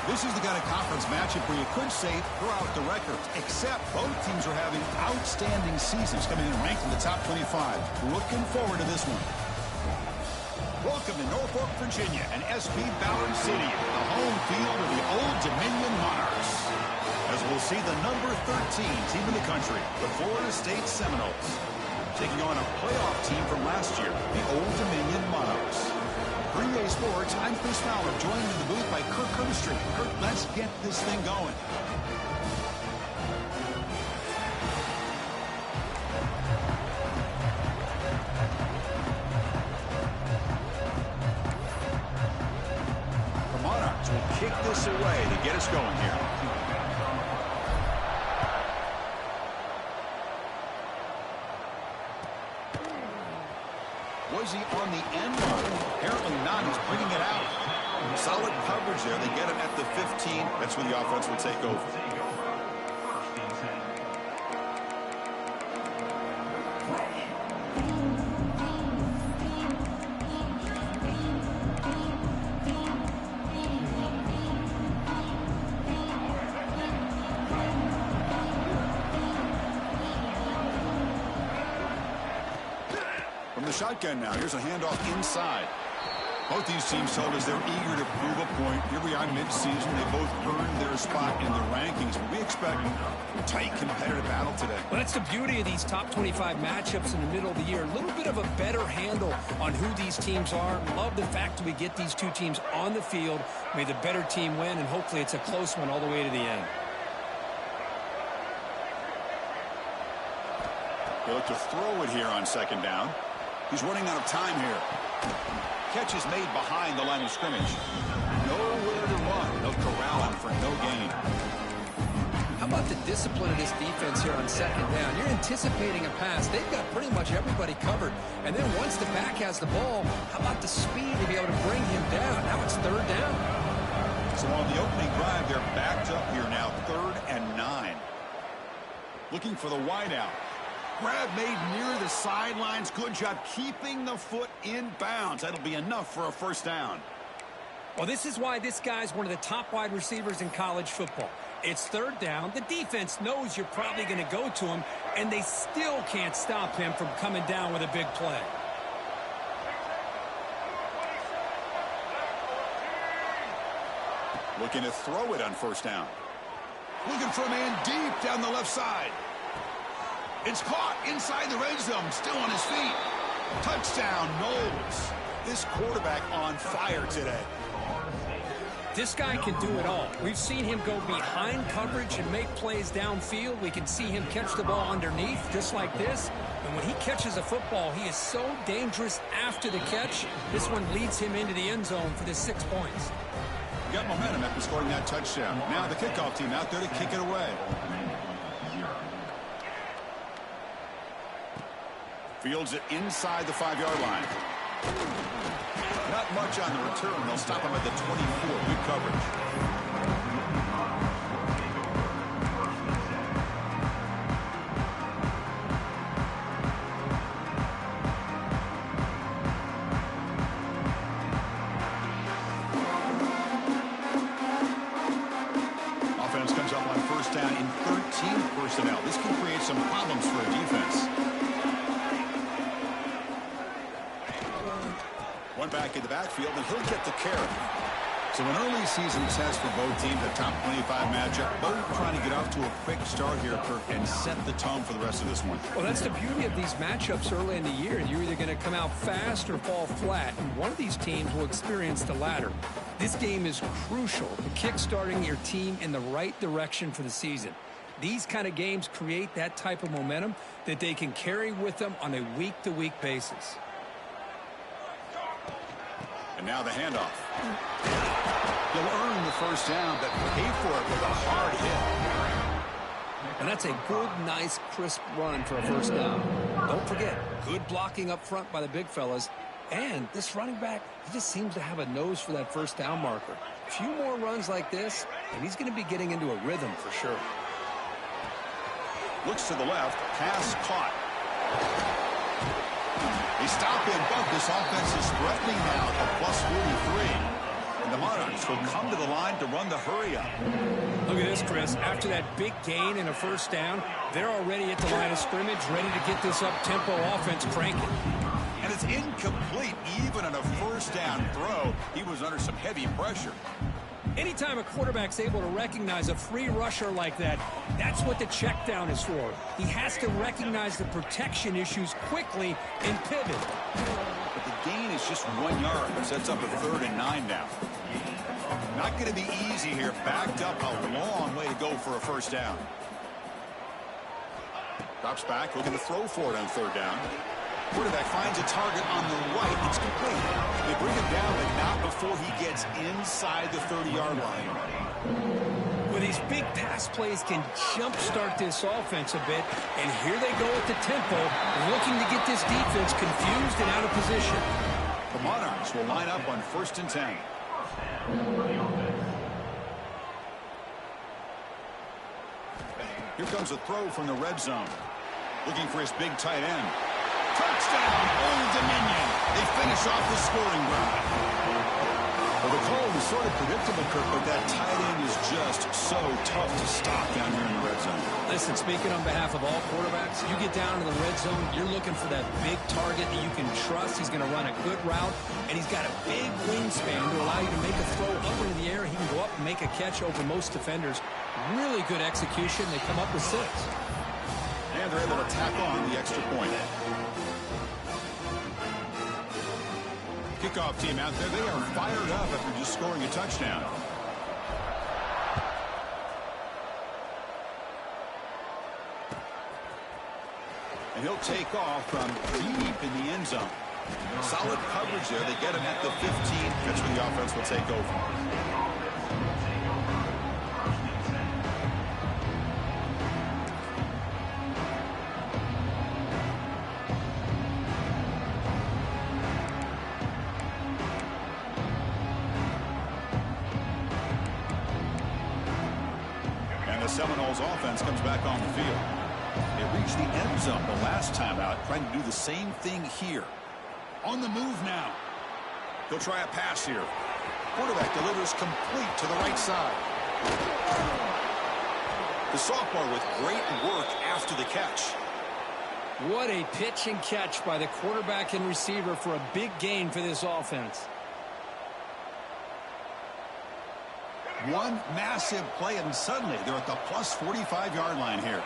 This is the kind of conference matchup where you could say throughout the records, except both teams are having outstanding seasons, coming in ranked in the top 25. Looking forward to this one. Welcome to Norfolk, Virginia, and SB Ballard Stadium, the home field of the Old Dominion Monarchs. As we'll see the number 13 team in the country, the Florida State Seminoles, taking on a playoff team from last year, the Old Dominion Monarchs. Green Bay Sports, I'm Chris Fowler, joined in the booth by Kirk Herbstreit. Kirk, let's get this thing going. The Monarchs will kick this away to get us going here. Was he on the end line? Apparently not. He's bringing it out. Solid coverage there. They get him at the 15. That's where the offense will take over. Shotgun now. Here's a handoff inside. Both these teams told us they're eager to prove a point. Here we are mid-season. They both earned their spot in the rankings, but we expect a tight competitive battle today. Well, that's the beauty of these top 25 matchups in the middle of the year. A little bit of a better handle on who these teams are. Love the fact that we get these two teams on the field. May the better team win, and hopefully it's a close one all the way to the end. They look to throw it here on second down. He's running out of time here. Catch is made behind the line of scrimmage. Nowhere to run. They'll corral him for no gain. How about the discipline of this defense here on second down? You're anticipating a pass. They've got pretty much everybody covered. And then once the back has the ball, how about the speed to be able to bring him down? Now it's third down. So on the opening drive, they're backed up here now. 3rd and 9. Looking for the wideout. Grab made near the sidelines. Good job keeping the foot in bounds. That'll be enough for a first down. Well, this is why this guy's one of the top wide receivers in college football. It's third down. The defense knows you're probably going to go to him, and they still can't stop him from coming down with a big play. Looking to throw it on first down. Looking for a man deep down the left side. It's caught inside the red zone, still on his feet. Touchdown, Knowles. This quarterback on fire today. This guy can do it all. We've seen him go behind coverage and make plays downfield. We can see him catch the ball underneath, just like this. And when he catches a football, he is so dangerous after the catch. This one leads him into the end zone for the 6 points. Got momentum after scoring that touchdown. Now the kickoff team out there to kick it away. Fields it inside the 5-yard line. Not much on the return. They'll stop him at the 24. Good coverage. Offense comes up on first down in 13 personnel. This can create some problems for a defense. One back in the backfield, and he'll get the carry. So an early season test for both teams, a top 25 matchup. Both trying to get off to a quick start here, Kirk, and set the tone for the rest of this one. Well, that's the beauty of these matchups early in the year. You're either going to come out fast or fall flat, and one of these teams will experience the latter. This game is crucial to kick-starting your team in the right direction for the season. These kind of games create that type of momentum that they can carry with them on a week-to-week basis. And now the handoff. He'll earn the first down, but pay for it with a hard hit. And that's a good, nice, crisp run for a first down. Don't forget, good blocking up front by the big fellas. And this running back, he just seems to have a nose for that first down marker. A few more runs like this, and he's going to be getting into a rhythm for sure. Looks to the left, pass caught. They stop in, but this offense is threatening now at +43. And the Monarchs will come to the line to run the hurry up. Look at this, Chris. After that big gain and a first down, they're already at the line of scrimmage, ready to get this up-tempo offense cranking. And it's incomplete even on a first down throw. He was under some heavy pressure. Anytime a quarterback's able to recognize a free rusher like that, that's what the check down is for. He has to recognize the protection issues quickly and pivot. But the gain is just 1 yard. Sets up a 3rd and 9 now. Not going to be easy here. Backed up a long way to go for a first down. Drops back, looking to throw for it on 3rd down. Quarterback finds a target on the right. It's complete. They bring him down, but not before he gets inside the 30-yard line. Well, these big pass plays can jumpstart this offense a bit, and here they go at the tempo, looking to get this defense confused and out of position. The Monarchs will line up on 1st and 10. Here comes a throw from the red zone. Looking for his big tight end. Touchdown, Old Dominion. They finish off the scoring drive. Well, the call was sort of predictable, Kirk, but that tight end is just so tough to stop down here in the red zone. Listen, speaking on behalf of all quarterbacks, you get down to the red zone, you're looking for that big target that you can trust. He's going to run a good route, and he's got a big wingspan to allow you to make a throw up into the air. He can go up and make a catch over most defenders. Really good execution. They come up with 6. And they're able to tack on the extra point. Kickoff team out there. They are fired up after just scoring a touchdown. And he'll take off from deep in the end zone. Solid coverage there. They get him at the 15. That's where the offense will take over. Seminoles offense comes back on the field. They reached the end zone the last time out, trying to do the same thing here. On the move now. He'll try a pass here. Quarterback delivers complete to the right side. The sophomore with great work after the catch. What a pitch and catch by the quarterback and receiver for a big gain for this offense. One massive play, and suddenly they're at the plus 45-yard line here.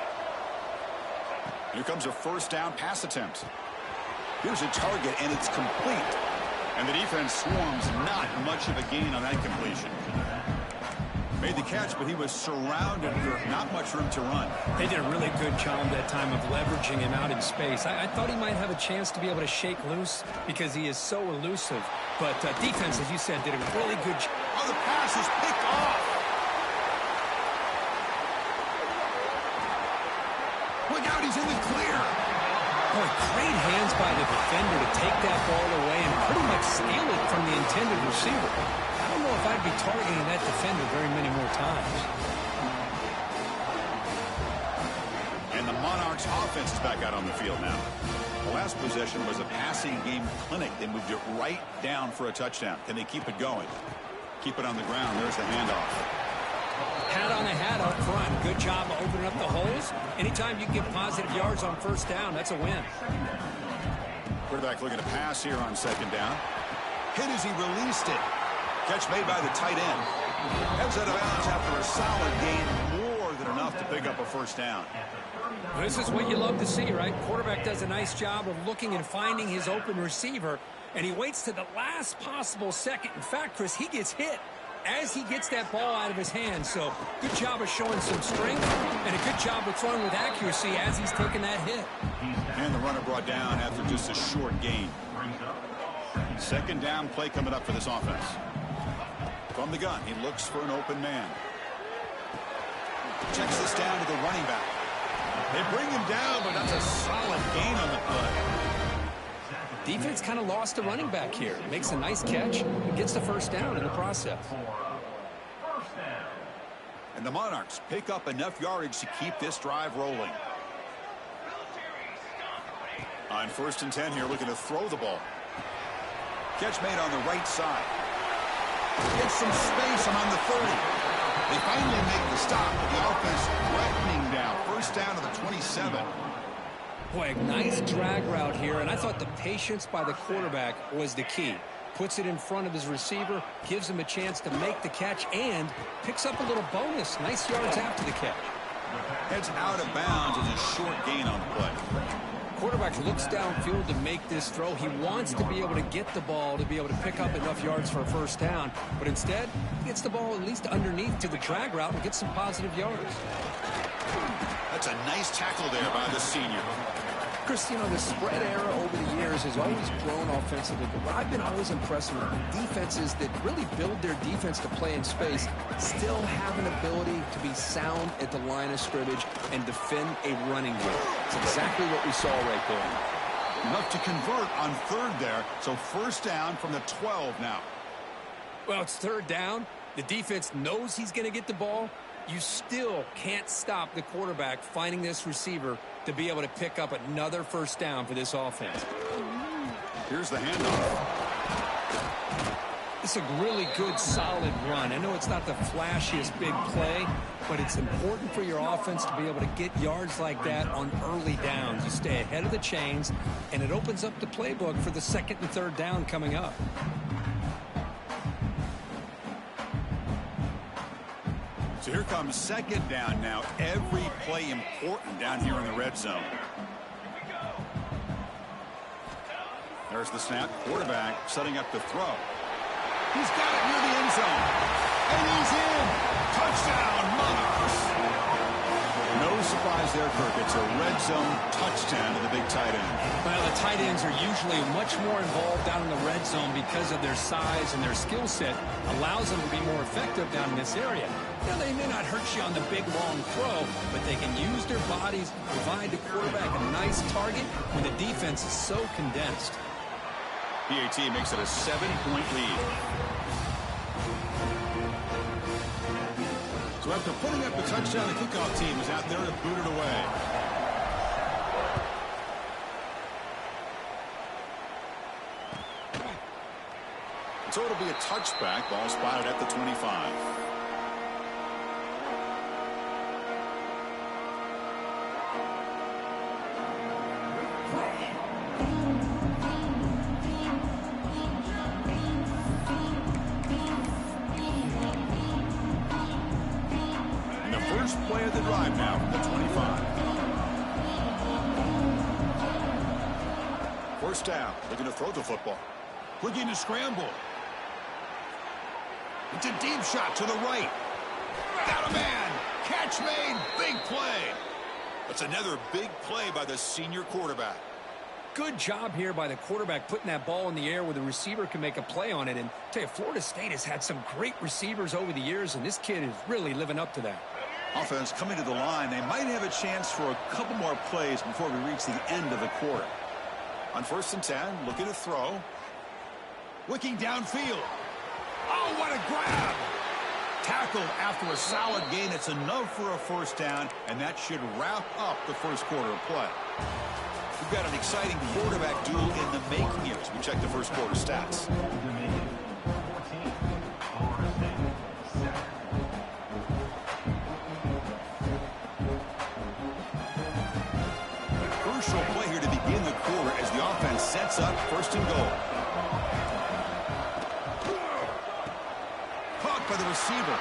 Here comes a first down pass attempt. Here's a target, and it's complete. And the defense swarms, not much of a gain on that completion. Made the catch, but he was surrounded with not much room to run. They did a really good job that time of leveraging him out in space. I thought he might have a chance to be able to shake loose because he is so elusive. But defense, as you said, did a really good job. Oh, the pass is picked off. Look out, he's in the clear. Boy, great hands by the defender to take that ball away and pretty much steal it from the intended receiver. I don't know if I'd be targeting that defender very many more times. And the Monarchs offense is back out on the field now. The last possession was a passing game clinic. They moved it right down for a touchdown. Can they keep it going? Keep it on the ground. There's the handoff. Hat on the hat up front. Good job of opening up the holes. Anytime you can get positive yards on first down, that's a win. Quarterback looking to pass here on second down. Hit as he released it. Catch made by the tight end. Heads out of bounds after a solid gain. More than enough to pick up a first down. This is what you love to see, right? Quarterback does a nice job of looking and finding his open receiver, and he waits to the last possible second. In fact, Chris, he gets hit as he gets that ball out of his hands. So good job of showing some strength and a good job of throwing with accuracy as he's taking that hit. And the runner brought down after just a short gain. Second down play coming up for this offense. From the gun, he looks for an open man. Checks this down to the running back. They bring him down, but that's a solid gain on the play. Defense kind of lost the running back here. Makes a nice catch and gets the first down in the process. And the Monarchs pick up enough yardage to keep this drive rolling. On 1st and 10 here, looking to throw the ball. Catch made on the right side. Gets finds some space around the 30. They finally make the stop, but the offense threatening down. First down to the 27. Boy, a nice drag route here, and I thought the patience by the quarterback was the key. Puts it in front of his receiver, gives him a chance to make the catch, and picks up a little bonus. Nice yards after the catch. Heads out of bounds as a short gain on the play. Quarterback looks downfield to make this throw. He wants to be able to get the ball to be able to pick up enough yards for a first down, but instead, he gets the ball at least underneath to the drag route and gets some positive yards. That's a nice tackle there by the senior. Chris, you know, the spread era over the years has always grown offensively, but what I've been always impressed with defenses that really build their defense to play in space still have an ability to be sound at the line of scrimmage and defend a running game. It's exactly what we saw right there. Enough to convert on third there, so first down from the 12 now. Well, it's third down. The defense knows he's going to get the ball. You still can't stop the quarterback finding this receiver to be able to pick up another first down for this offense. Here's the handoff. It's a really good, solid run. I know it's not the flashiest big play, but it's important for your offense to be able to get yards like that on early downs. You stay ahead of the chains, and it opens up the playbook for the second and third down coming up. So here comes second down now. Every play important down here in the red zone. There's the snap. Quarterback setting up the throw. He's got it near the end zone. And he's in. Touchdown, Monarchs. No surprise there, Kirk. It's a red zone touchdown to the big tight end. Well, the tight ends are usually much more involved down in the red zone because of their size and their skill set. Allows them to be more effective down in this area. Now, they may not hurt you on the big, long throw, but they can use their bodies to provide the quarterback a nice target when the defense is so condensed. PAT makes it a 7-point lead. So after putting up the touchdown, the kickoff team is out there to boot it away. So it'll be a touchback. Ball spotted at the 25. Play of the drive now from the 25. First down, looking to throw the football. Looking to scramble. It's a deep shot to the right. Got a man. Catch made. Big play. That's another big play by the senior quarterback. Good job here by the quarterback putting that ball in the air where the receiver can make a play on it. And I tell you, Florida State has had some great receivers over the years, and this kid is really living up to that. Offense coming to the line. They might have a chance for a couple more plays before we reach the end of the quarter. On first and 10, looking to throw. Looking downfield. Oh, what a grab. Tackled after a solid gain. It's enough for a first down, and that should wrap up the first quarter of play. We've got an exciting quarterback duel in the making here as we check the first quarter stats. Crucial play here to begin the quarter as the offense sets up first and goal. Caught by the receiver.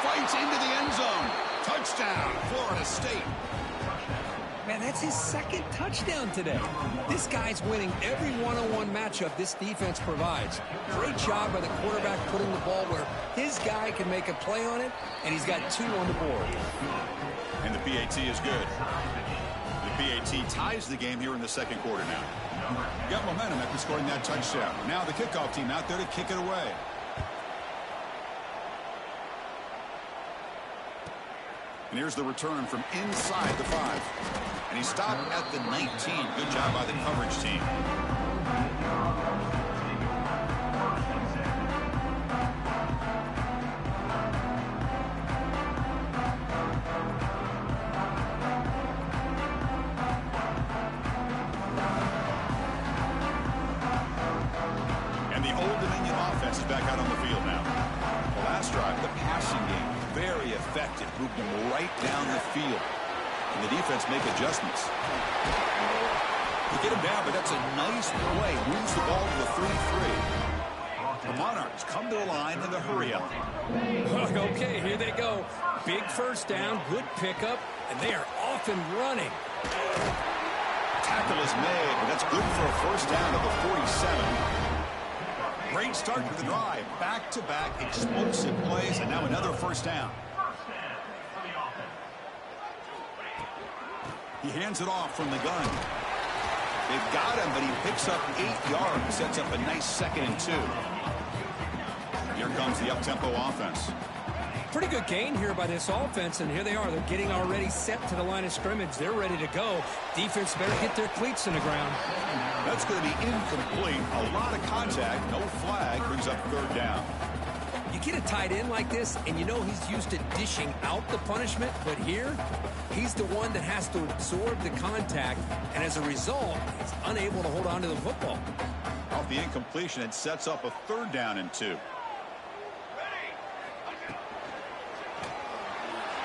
Fights into the end zone. Touchdown, Florida State. Man, that's his second touchdown today. This guy's winning every one-on-one matchup this defense provides. Great job by the quarterback putting the ball where his guy can make a play on it, and he's got 2 on the board. And the PAT is good. The PAT ties the game here in the second quarter now. Got momentum after scoring that touchdown. Now the kickoff team out there to kick it away. And here's the return from inside the 5. And he stopped at the 19. Good job by the coverage team. And the Old Dominion offense is back out on the field now. moved him right down the field. And the defense make adjustments. They get him down, but that's a nice play. Moves the ball to the 3-3. The Monarchs come to the line in the hurry-up. Okay, here they go. Big first down, good pickup, and they are off and running. Tackle is made, but that's good for a first down at the 47. Great start to the drive. Back-to-back explosive plays, and now another first down. He hands it off from the gun. They've got him, but he picks up 8 yards. Sets up a nice 2nd and 2. Here comes the up-tempo offense. Pretty good gain here by this offense, and here they are. They're getting already set to the line of scrimmage. They're ready to go. Defense better get their cleats in the ground. That's going to be incomplete. A lot of contact. No flag. Brings up 3rd down. You get a tight end like this, and you know he's used to dishing out the punishment, but here, he's the one that has to absorb the contact, and as a result, he's unable to hold on to the football. Off the incompletion, it sets up a 3rd down and 2.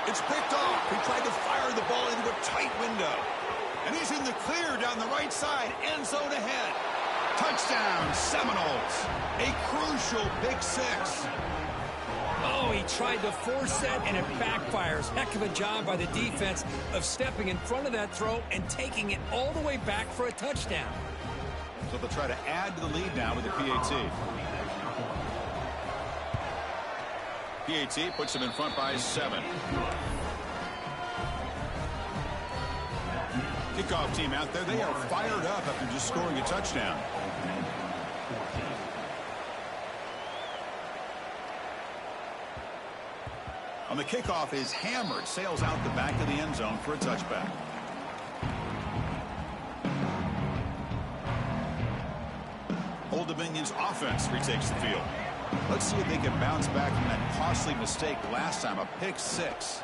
It's picked off. He tried to fire the ball into a tight window. And he's in the clear down the right side. End zone ahead. Touchdown, Seminoles. A crucial pick 6. Oh, he tried to force that, and it backfires. Heck of a job by the defense of stepping in front of that throw and taking it all the way back for a touchdown. So they'll try to add to the lead now with the PAT. PAT puts them in front by 7. Kickoff team out there. They are fired up after just scoring a touchdown. On the kickoff is hammered. Sails out the back of the end zone for a touchback. Old Dominion's offense retakes the field. Let's see if they can bounce back from that costly mistake last time, a pick 6.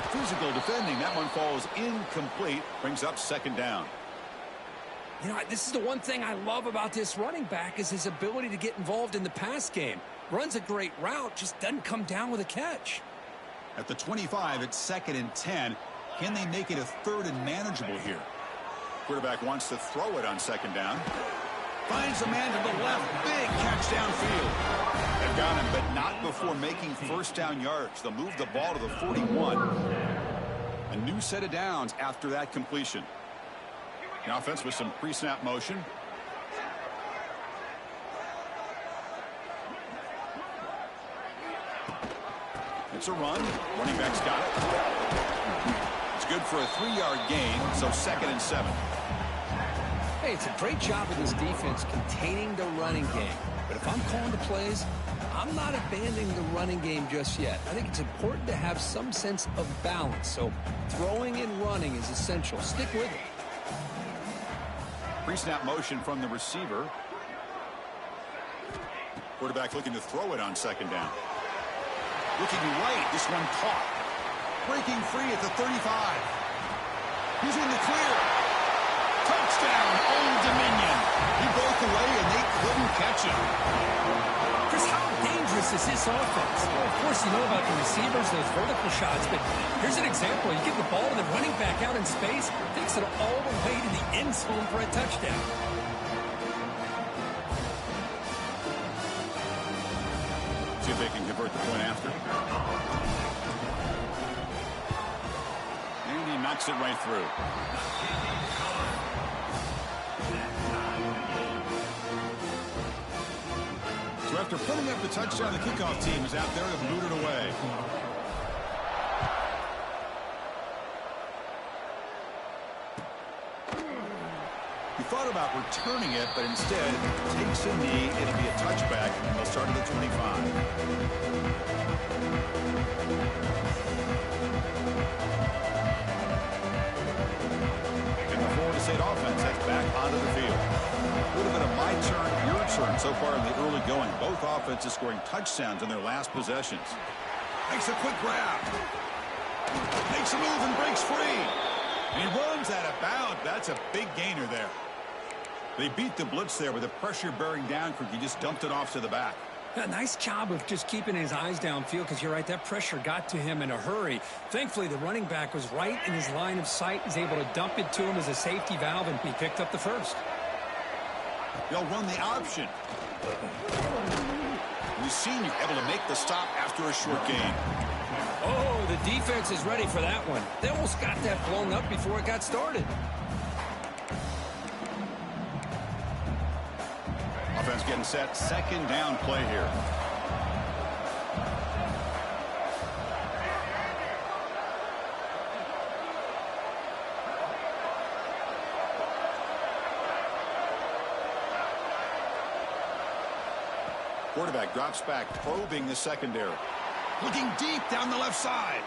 Physical defending. That one falls incomplete. Brings up 2nd down. You know, this is the one thing I love about this running back is his ability to get involved in the pass game. Runs a great route, just doesn't come down with a catch. At the 25, it's 2nd and 10. Can they make it a 3rd and manageable here? Quarterback wants to throw it on 2nd down. Finds a man to the left. Big catch downfield. They've got him, but not before making first down yards. They'll move the ball to the 41. A new set of downs after that completion. The offense with some pre-snap motion. It's a run. Running back's got it. It's good for a 3-yard gain, so 2nd and 7. Hey, it's a great job of this defense containing the running game. But if I'm calling the plays, I'm not abandoning the running game just yet. I think it's important to have some sense of balance. So throwing and running is essential. Stick with it. Pre-snap motion from the receiver. Quarterback looking to throw it on 2nd down. Looking right. This one caught. Breaking free at the 35. He's in the clear. Touchdown, Old Dominion. He broke away and they couldn't catch him. Chris, how dangerous is this offense? Well, of course, you know about the receivers, those vertical shots, but here's an example. You give the ball to the running back out in space, takes it all the way to the end zone for a touchdown. See if they can convert the point after. And he knocks it right through. So after putting up the touchdown, the kickoff team is out there to boot it away. He thought about returning it, but instead takes a knee. It'll be a touchback, and they'll start at the 25. And the Florida State offense heads back onto the field. A little bit of my turn, your turn so far in the early going. Both offenses scoring touchdowns in their last possessions. Makes a quick grab. Makes a move and breaks free. And he runs out of bounds. That's a big gainer there. They beat the blitz there with the pressure bearing down. He just dumped it off to the back. A nice job of just keeping his eyes downfield because you're right, that pressure got to him in a hurry. Thankfully, the running back was right in his line of sight. He's able to dump it to him as a safety valve, and he picked up the first. They'll run the option. We've seen you able to make the stop after a short gain. Oh, the defense is ready for that one. They almost got that blown up before it got started. Offense getting set. Second down play here. Quarterback drops back, probing the secondary. Looking deep down the left side.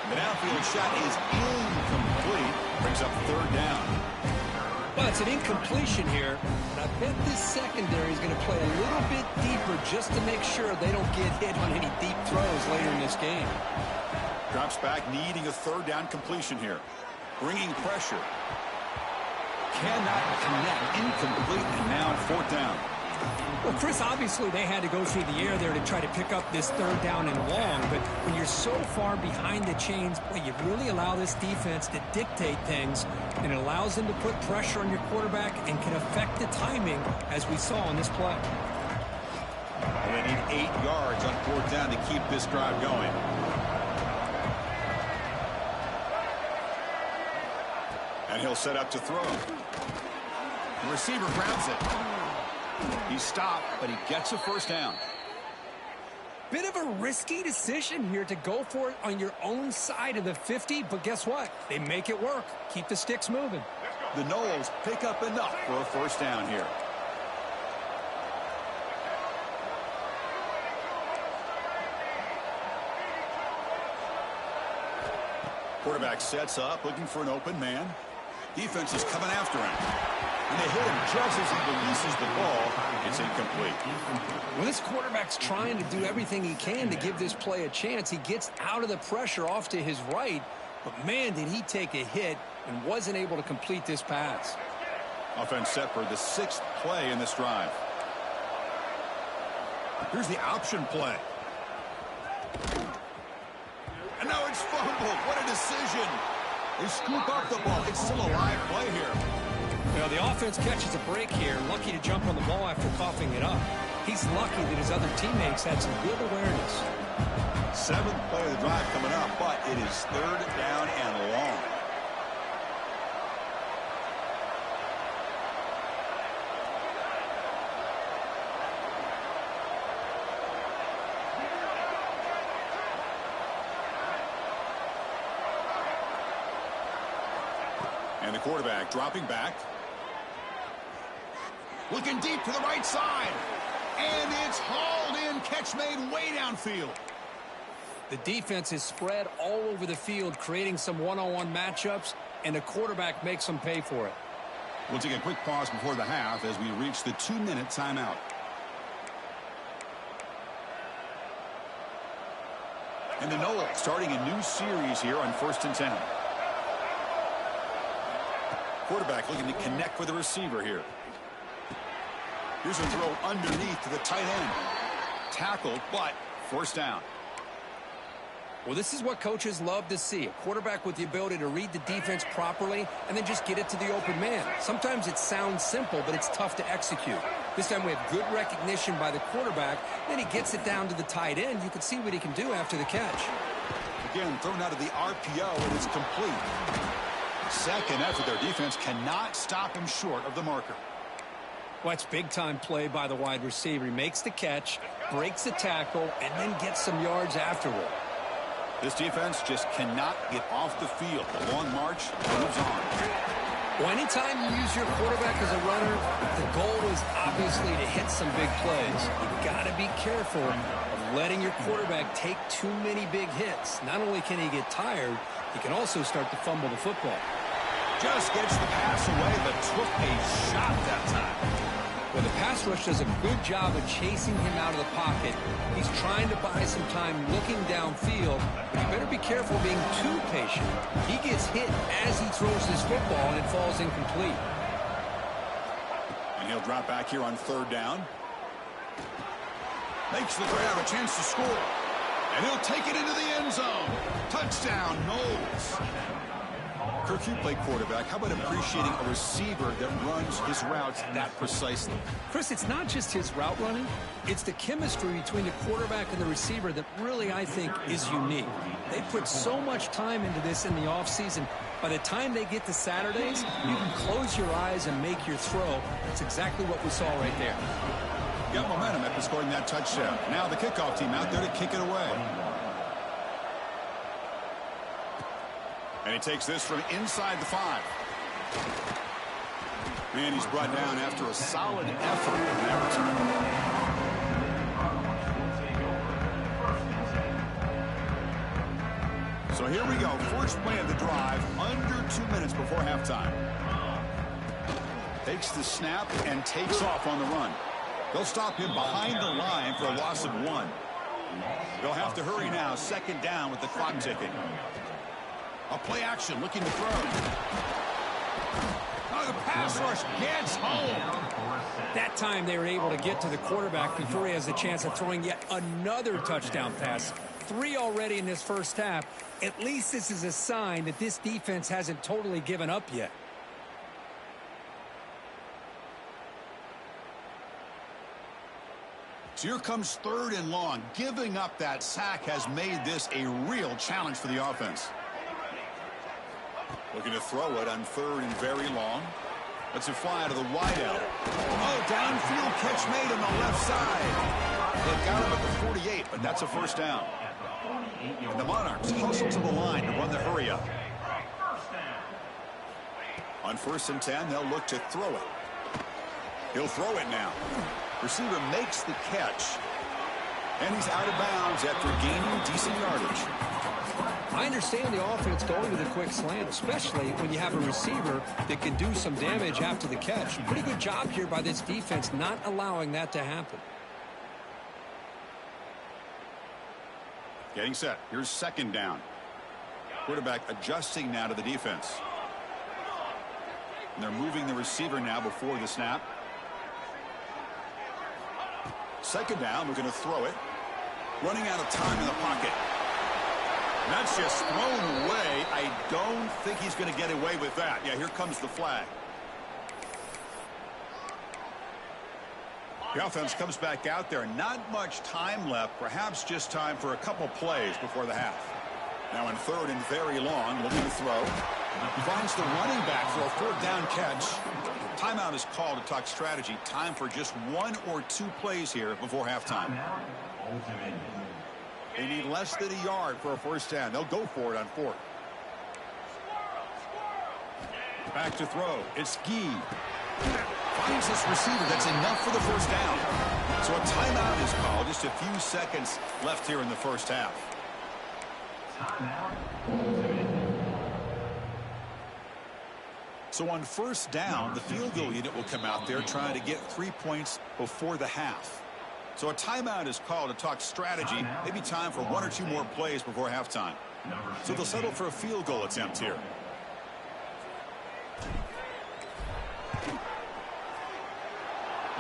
The downfield shot is incomplete. Brings up third down. Well, it's an incompletion here. And I bet this secondary is going to play a little bit deeper just to make sure they don't get hit on any deep throws later in this game. Drops back, needing a third down completion here. Bringing pressure. Cannot connect. Incomplete, and now fourth down. Well, Chris, obviously they had to go through the air there to try to pick up this third down and long, but when you're so far behind the chains, boy, you really allow this defense to dictate things, and it allows them to put pressure on your quarterback and can affect the timing, as we saw in this play. Well, they need 8 yards on fourth down to keep this drive going. And he'll set up to throw. The receiver grabs it. He stopped, but he gets a first down. Bit of a risky decision here to go for it on your own side of the 50, but guess what? They make it work. Keep the sticks moving. The Knowles pick up enough for a first down here. Quarterback sets up, looking for an open man. Defense is coming after him. And they hit him just as he releases the ball. It's incomplete. Well, this quarterback's trying to do everything he can to give this play a chance. He gets out of the pressure off to his right, but man, did he take a hit and wasn't able to complete this pass. Offense set for the 6th play in this drive. Here's the option play. And now it's fumbled. What a decision. They scoop up the ball. It's still a live play here. Well, the offense catches a break here. Lucky to jump on the ball after coughing it up. He's lucky that his other teammates had some good awareness. 7th play of the drive coming up, but it is third down and long. And the quarterback dropping back. Looking deep to the right side. And it's hauled in. Catch made way downfield. The defense is spread all over the field, creating some one-on-one matchups, and the quarterback makes them pay for it. We'll take a quick pause before the half as we reach the 2-minute timeout. And the Knowles starting a new series here on 1st and 10. Quarterback looking to connect with the receiver here. Here's a throw underneath to the tight end. Tackled, but first down. Well, this is what coaches love to see. A quarterback with the ability to read the defense properly and then just get it to the open man. Sometimes it sounds simple, but it's tough to execute. This time we have good recognition by the quarterback. Then he gets it down to the tight end. You can see what he can do after the catch. Again, thrown out of the RPO, and it's complete. Second effort, their defense cannot stop him short of the marker. Well, it's big-time play by the wide receiver. He makes the catch, breaks the tackle, and then gets some yards afterward. This defense just cannot get off the field. The long march moves on. Well, anytime you use your quarterback as a runner, the goal is obviously to hit some big plays. You've got to be careful of letting your quarterback take too many big hits. Not only can he get tired, he can also start to fumble the football. Just gets the pass away, but took a shot that time. Well, the pass rush does a good job of chasing him out of the pocket. He's trying to buy some time looking downfield. But you better be careful being too patient. He gets hit as he throws this football, and it falls incomplete. And he'll drop back here on third down. Makes the grab, a chance to score. And he'll take it into the end zone. Touchdown, Knowles. Kirk, you play quarterback. How about appreciating a receiver that runs his routes that precisely? Chris, it's not just his route running. It's the chemistry between the quarterback and the receiver that really, I think, is unique. They put so much time into this in the offseason. By the time they get to Saturdays, you can close your eyes and make your throw. That's exactly what we saw right there. Got momentum after scoring that touchdown. Now the kickoff team out there to kick it away. And he takes this from inside the 5. And he's brought down after a solid effort in that return. So here we go. First play of the drive, under 2 minutes before halftime. Takes the snap and takes off on the run. They'll stop him behind the line for a loss of 1. They'll have to hurry now. Second down with the clock ticking. A play action, looking to throw. Oh, the pass rush gets home. That time they were able to get to the quarterback before he has a chance of throwing yet another touchdown pass. 3 already in this first half. At least this is a sign that this defense hasn't totally given up yet. So here comes 3rd and long. Giving up that sack has made this a real challenge for the offense. Looking to throw it on 3rd and very long. Let's it fly out of the wideout. Oh, downfield catch made on the left side. They got him at the 48, but that's a first down. And the Monarchs hustle to the line to run the hurry up. On 1st and 10, they'll look to throw it. He'll throw it now. Receiver makes the catch. And he's out of bounds after gaining decent yardage. I understand the offense going to the quick slant, especially when you have a receiver that can do some damage after the catch. Pretty good job here by this defense not allowing that to happen. Getting set. Here's 2nd down. Quarterback adjusting now to the defense. And they're moving the receiver now before the snap. 2nd down. We're going to throw it. Running out of time in the pocket. That's just thrown away. I don't think he's going to get away with that. Yeah, here comes the flag. The offense comes back out there. Not much time left. Perhaps just time for a couple plays before the half. Now in 3rd and very long, looking to throw. Finds the running back for a 4th down catch. Timeout is called to talk strategy. Time for just 1 or 2 plays here before halftime. They need less than a yard for a first down. They'll go for it on 4th. Back to throw. It's Gee. Finds this receiver. That's enough for the first down. So a timeout is called. Just a few seconds left here in the first half. So on 1st down, the field goal unit will come out there trying to get 3 points before the half. So a timeout is called to talk strategy. Maybe time for 1 or 2 more plays before halftime. So they'll settle for a field goal attempt here.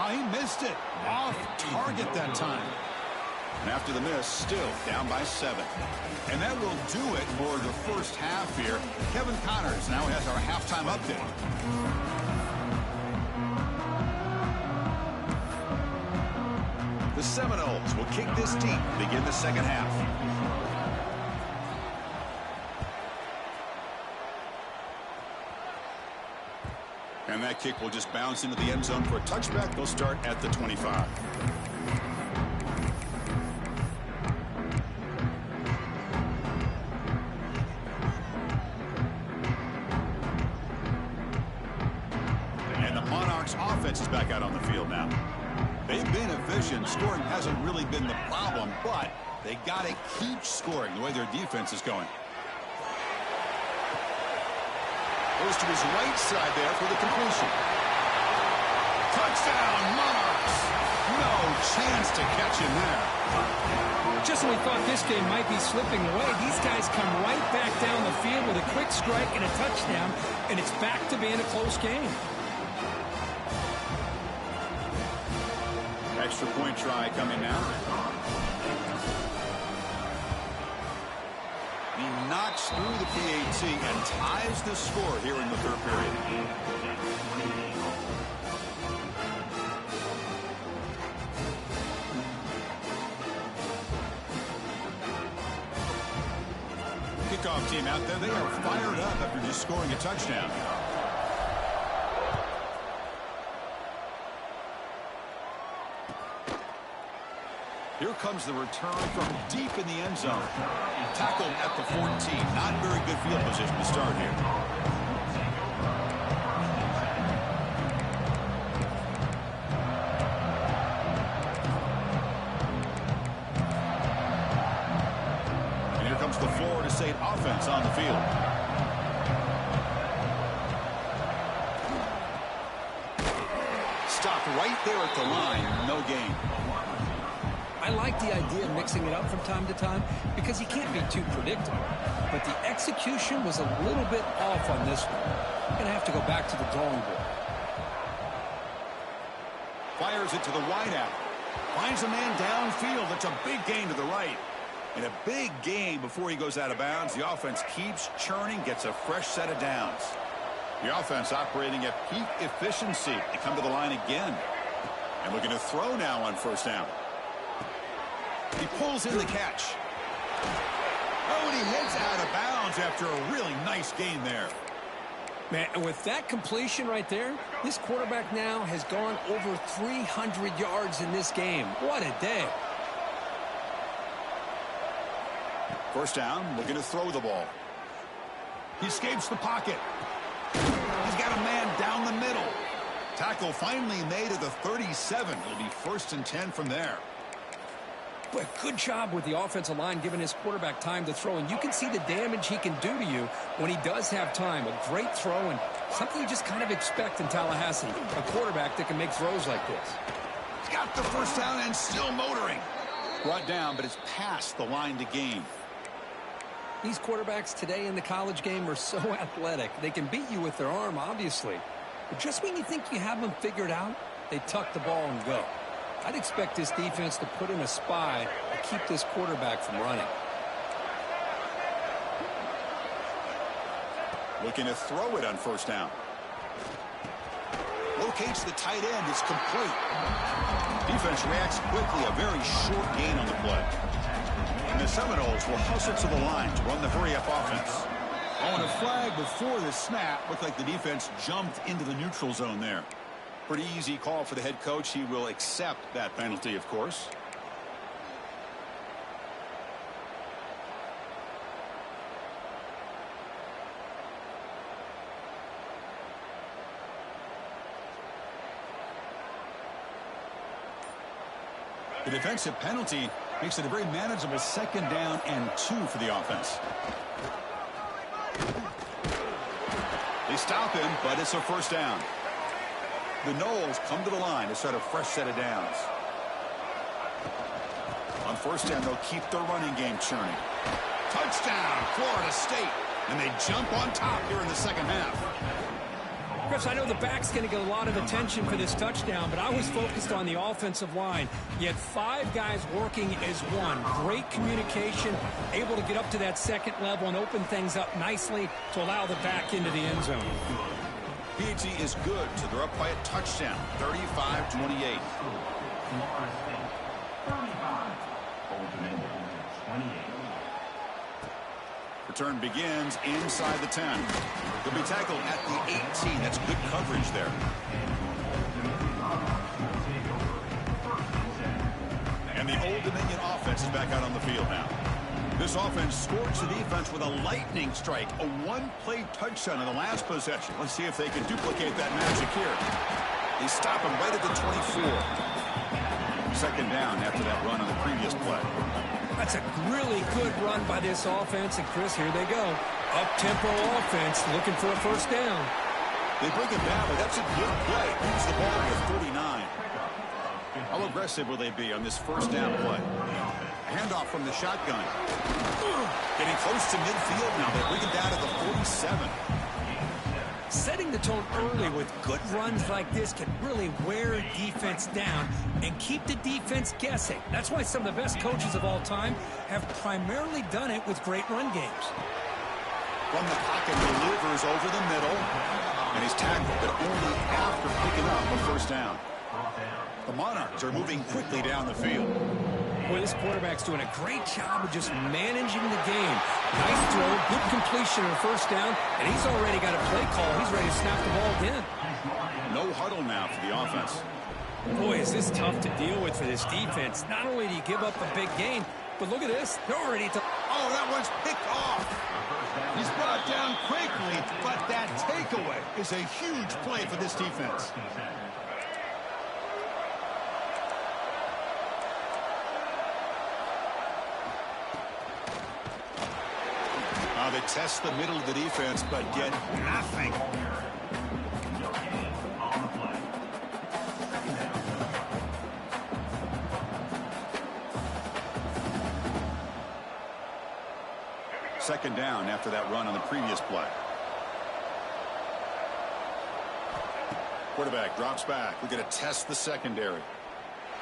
Oh, he missed it. Off target that time. And after the miss, still down by 7. And that will do it for the first half here. Kevin Connors now has our halftime update. The Seminoles will kick this deep to begin the second half. And that kick will just bounce into the end zone for a touchback. They'll start at the 25. And the Monarchs offense is back out on the field now. They've been efficient. Scoring hasn't really been the problem, but they got to keep scoring the way their defense is going. Goes to his right side there for the completion. Touchdown, Monarchs. No chance to catch him there. Just when we thought this game might be slipping away, these guys come right back down the field with a quick strike and a touchdown, and it's back to being a close game. extra point try coming now. He knocks through the PAT and ties the score here in the third period. Kickoff team out there, they are fired up after just scoring a touchdown. Here comes the return from deep in the end zone. Tackled at the 14. Not very good field position to start here. And here comes the Florida State offense on the field. Stopped right there at the line. No gain. I like the idea of mixing it up from time to time because you can't be too predictable. But the execution was a little bit off on this one. You're going to have to go back to the drawing board. Fires it to the wideout. Finds a man downfield. It's a big gain to the right. And a big gain before he goes out of bounds. The offense keeps churning, gets a fresh set of downs. The offense operating at peak efficiency. They come to the line again. And looking to throw now on first down. He pulls in the catch. Oh, and he heads out of bounds after a really nice gain there. Man, and with that completion right there, this quarterback now has gone over 300 yards in this game. What a day. First down, looking to throw the ball. He escapes the pocket. He's got a man down the middle. Tackle finally made at the 37. It'll be 1st and 10 from there. Boy, good job with the offensive line giving his quarterback time to throw. And you can see the damage he can do to you when he does have time. A great throw and something you just kind of expect in Tallahassee. A quarterback that can make throws like this. He's got the first down and still motoring. Brought down, but it's past the line to gain. These quarterbacks today in the college game are so athletic. They can beat you with their arm, obviously. But just when you think you have them figured out, they tuck the ball and go. I'd expect this defense to put in a spy to keep this quarterback from running. Looking to throw it on first down. Locates the tight end. It's complete. Defense reacts quickly. A very short gain on the play. And the Seminoles will hustle to the line to run the hurry-up offense. Oh, and a flag before the snap. Looked like the defense jumped into the neutral zone there. Pretty easy call for the head coach. He will accept that penalty, of course. The defensive penalty makes it a very manageable 2nd down and 2 for the offense. They stop him, but it's a first down. The Noles come to the line to start a fresh set of downs. On first down, they'll keep their running game churning. Touchdown, Florida State. And they jump on top here in the second half. Chris, I know the back's going to get a lot of attention for this touchdown, but I was focused on the offensive line. You had 5 guys working as one. Great communication, able to get up to that 2nd level and open things up nicely to allow the back into the end zone. PAT is good, so they're up by a touchdown, 35-28. Return begins inside the 10. They'll be tackled at the 18. That's good coverage there. And the Old Dominion offense is back out on the field now. This offense scorched the defense with a lightning strike, a one-play touchdown in the last possession. Let's see if they can duplicate that magic here. They stop him right at the 24. 2nd down after that run on the previous play. That's a really good run by this offense. And, Chris, here they go. Up-tempo offense looking for a first down. They bring him down, but that's a good play. Moves the ball to 39. How aggressive will they be on this first down play? Handoff from the shotgun. Getting close to midfield now. They bring it down to the 47. Setting the tone early with good runs like this can really wear a defense down and keep the defense guessing. That's why some of the best coaches of all time have primarily done it with great run games. From the pocket, delivers over the middle, and he's tackled, but only after picking up a first down. The Monarchs are moving quickly down the field. Boy, this quarterback's doing a great job of just managing the game. Nice throw, good completion on first down, and he's already got a play call. He's ready to snap the ball again. No huddle now for the offense. Boy, is this tough to deal with for this defense. Not only do you give up a big gain, but look at this. They're already Oh, that one's picked off. He's brought down quickly, but that takeaway is a huge play for this defense. They test the middle of the defense, but get nothing. Second down after that run on the previous play. Quarterback drops back. We're going to test the secondary.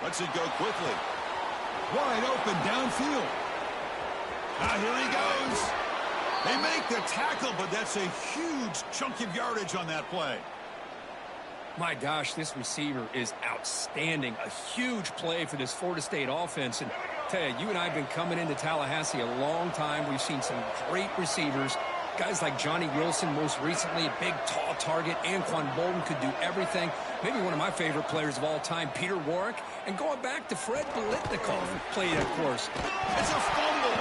Lets it go quickly. Wide open downfield. Now here he goes. They make the tackle, but that's a huge chunk of yardage on that play. My gosh, this receiver is outstanding. A huge play for this Florida State offense. And tell you, you and I have been coming into Tallahassee a long time. We've seen some great receivers. Guys like Johnny Wilson, most recently, a big, tall target. Anquan Bolden could do everything. Maybe one of my favorite players of all time, Peter Warrick. And going back to Fred Biletnikoff, played, of course. It's a fumble.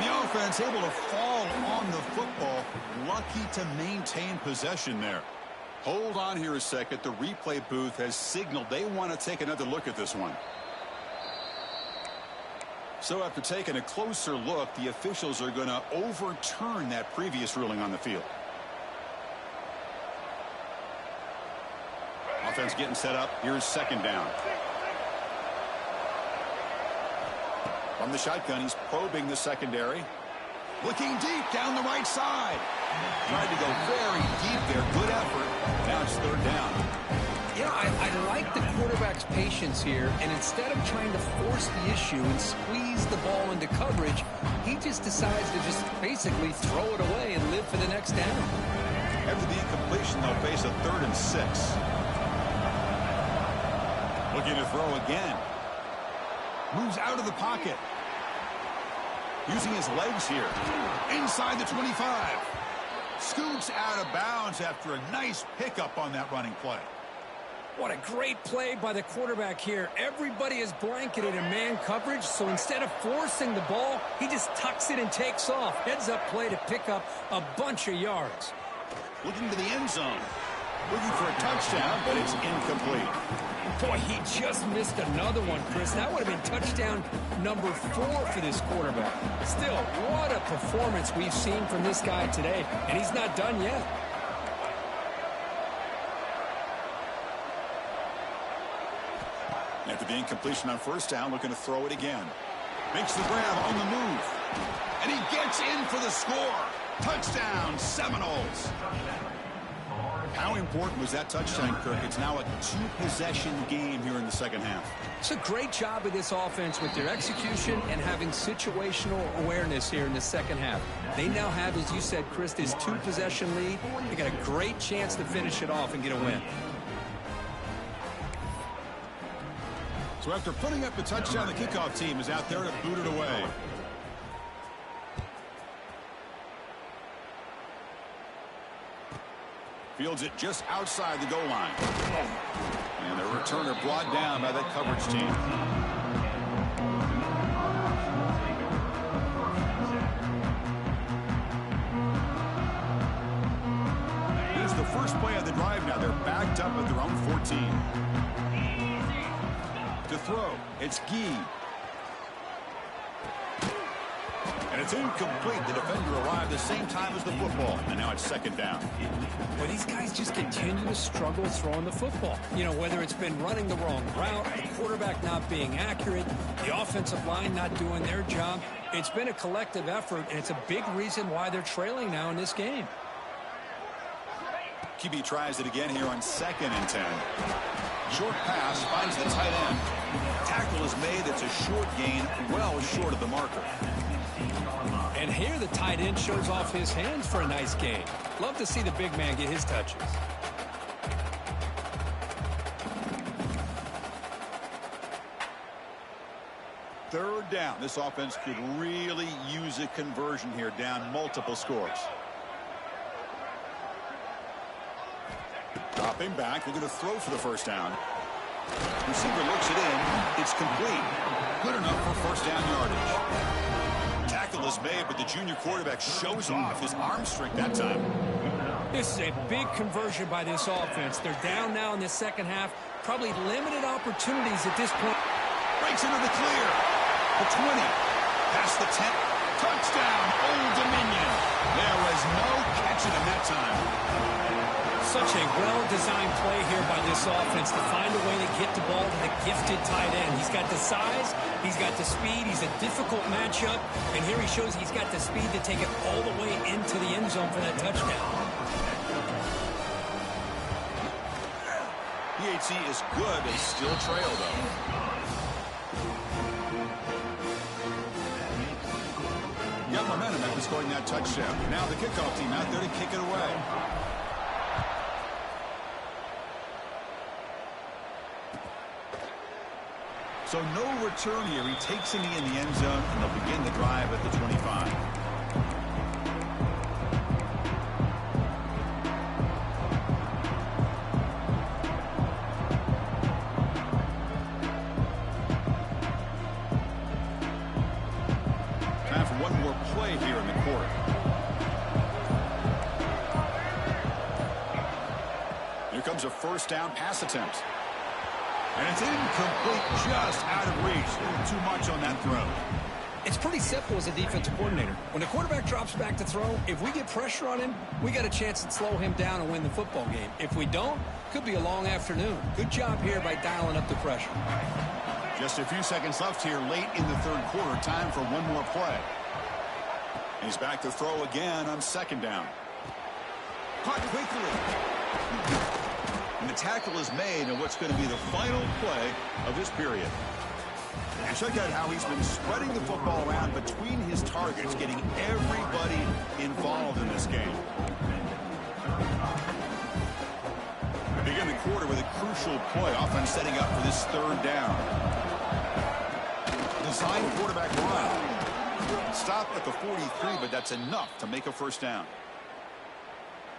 The offense able to fall on the football. Lucky to maintain possession there. Hold on here a second. The replay booth has signaled they want to take another look at this one. So after taking a closer look, the officials are going to overturn that previous ruling on the field. Offense getting set up. Here's second down. From the shotgun, he's probing the secondary. Looking deep down the right side. Tried to go very deep there. Good effort. Now it's third down. You know, I like the quarterback's patience here, and instead of trying to force the issue and squeeze the ball into coverage, he just decides to just basically throw it away and live for the next down. After the incompletion, they'll face a 3rd and 6. Looking to throw again. Moves out of the pocket. Using his legs here. Inside the 25. Scoots out of bounds after a nice pickup on that running play. What a great play by the quarterback here. Everybody is blanketed in man coverage, so instead of forcing the ball, he just tucks it and takes off. Heads-up play to pick up a bunch of yards. Looking to the end zone. Looking for a touchdown, but it's incomplete. Boy, he just missed another one, Chris. That would have been touchdown number 4 for this quarterback. Still, what a performance we've seen from this guy today, and he's not done yet. After the incompletion on first down, looking to throw it again. Makes the grab on the move. And he gets in for the score. Touchdown, Seminoles. How important was that touchdown, Kirk? It's now a 2-possession game here in the second half. It's a great job of this offense with their execution and having situational awareness here in the second half. They now have, as you said, Chris, this 2-possession lead. They got a great chance to finish it off and get a win. So after putting up the touchdown, the kickoff team is out there to boot it away. Fields it just outside the goal line. And the returner brought down by that coverage team. Here's the first play of the drive now. They're backed up at their own 14. To throw, it's Gee. And it's incomplete. The defender arrived the same time as the football. And now it's second down. Well, these guys just continue to struggle throwing the football. You know, whether it's been running the wrong route, the quarterback not being accurate, the offensive line not doing their job. It's been a collective effort, and it's a big reason why they're trailing now in this game. QB tries it again here on 2nd and 10. Short pass finds the tight end. Tackle is made. It's a short gain, well short of the marker. And here the tight end shows off his hands for a nice gain. Love to see the big man get his touches. Third down. This offense could really use a conversion here, down multiple scores. Dropping back. They're going to throw for the first down. Receiver looks it in. It's complete. Good enough for first down yardage. Tackle is made, but the junior quarterback shows off his arm strength that time. This is a big conversion by this offense. They're down now in the second half. Probably limited opportunities at this point. Breaks into the clear. The 20. Past the 10. Touchdown. Old Dominion. There was no catching him that time. Such a well-designed play here by this offense to find a way to get the ball to the gifted tight end. He's got the size, he's got the speed, he's a difficult matchup, and here he shows he's got the speed to take it all the way into the end zone for that touchdown. PHC is good, they still trail, though. Got momentum after scoring that touchdown. Now the kickoff team out there to kick it away. So no return here. He takes him in the end zone, and they'll begin the drive at the 25. Time for one more play here in the quarter. Here comes a first down pass attempt. And it's incomplete, just out of reach. Too much on that throw. It's pretty simple as a defensive coordinator. When the quarterback drops back to throw, if we get pressure on him, we got a chance to slow him down and win the football game. If we don't, could be a long afternoon. Good job here by dialing up the pressure. Just a few seconds left here late in the third quarter. Time for one more play. He's back to throw again on second down. Caught quickly. And the tackle is made in what's going to be the final play of this period. And check out how he's been spreading the football around between his targets, getting everybody involved in this game. We begin the quarter with a crucial play, offense setting up for this third down. Design quarterback run. Stop at the 43, but that's enough to make a first down.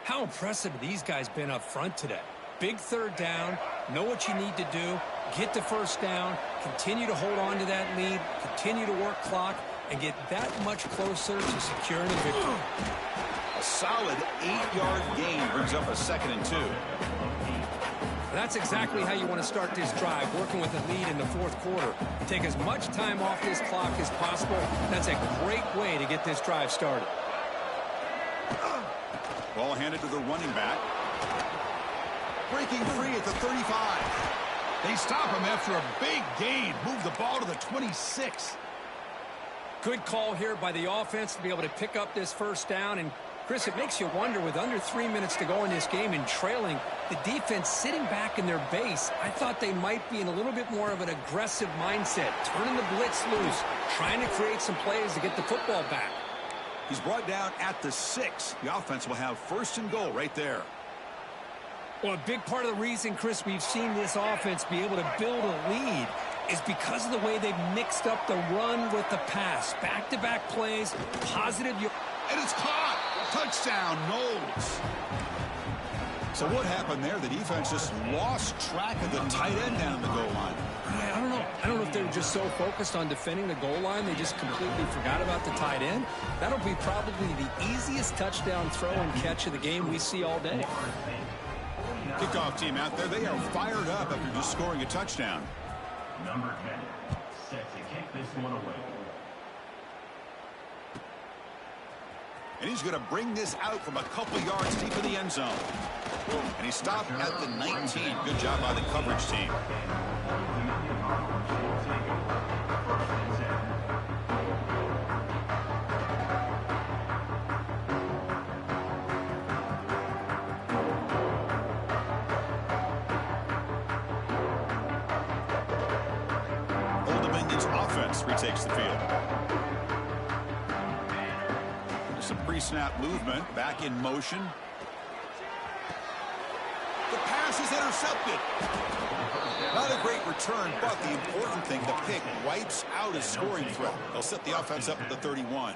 How impressive have these guys been up front today? Big third down, know what you need to do, get the first down, continue to hold on to that lead, continue to work clock, and get that much closer to securing a victory. A solid 8-yard gain brings up a 2nd and 2. That's exactly how you want to start this drive, working with the lead in the fourth quarter. Take as much time off this clock as possible. That's a great way to get this drive started. Ball handed to the running back. Breaking free at the 35. They stop him after a big gain. Move the ball to the 26. Good call here by the offense to be able to pick up this first down. And, Chris, it makes you wonder, with under 3 minutes to go in this game and trailing, the defense sitting back in their base, I thought they might be in a little bit more of an aggressive mindset, turning the blitz loose, trying to create some plays to get the football back. He's brought down at the 6. The offense will have first and goal right there. Well, a big part of the reason, Chris, we've seen this offense be able to build a lead is because of the way they've mixed up the run with the pass. Back-to-back plays, positive. And it's caught. Touchdown, Knowles. So what happened there? The defense just lost track of the tight end down the goal line. I don't know. I don't know if they were just so focused on defending the goal line, they just completely forgot about the tight end. That'll be probably the easiest touchdown throw and catch of the game we see all day. Kickoff team out there, they are fired up after just scoring a touchdown. Number 10, set to kick this one away. And he's going to bring this out from a couple yards deep in the end zone. And he stopped at the 19. Good job by the coverage team. offense retakes the field. Some pre-snap movement, back in motion. The pass is intercepted. Not a great return, but the important thing, the pick wipes out a scoring threat. They'll set the offense up at the 31.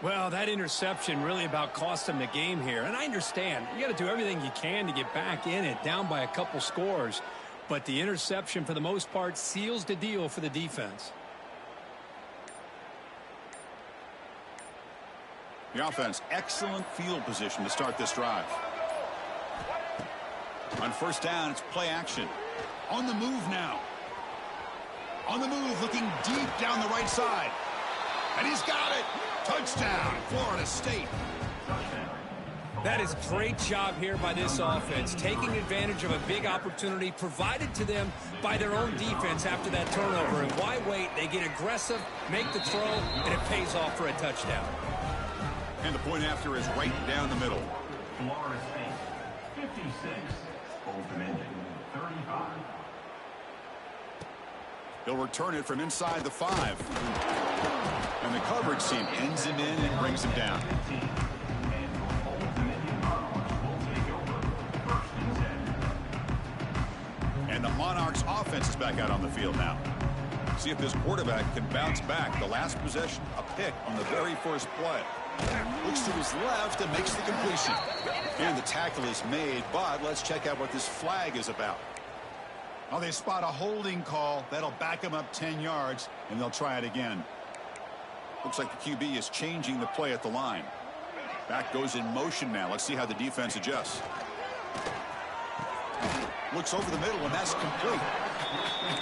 Well, that interception really about cost them the game here. And I understand. You got to do everything you can to get back in it, down by a couple scores. But the interception, for the most part, seals the deal for the defense. The offense, excellent field position to start this drive. On first down, it's play action. On the move now. On the move, looking deep down the right side. And he's got it. Touchdown, Florida State. That is a great job here by this offense, taking advantage of a big opportunity provided to them by their own defense after that turnover. And why wait? They get aggressive, make the throw, and it pays off for a touchdown. And the point after is right down the middle. Florida State, 56. Open-ended, 35. He'll return it from inside the 5. And the coverage team ends him in and brings him down. And the Monarchs offense is back out on the field now. See if this quarterback can bounce back. The last possession, a pick on the very first play. Looks to his left and makes the completion. And the tackle is made, but let's check out what this flag is about. Oh, they spot a holding call. That'll back them up 10 yards, and they'll try it again. Looks like the QB is changing the play at the line. Back goes in motion now. Let's see how the defense adjusts. Looks over the middle, and that's complete.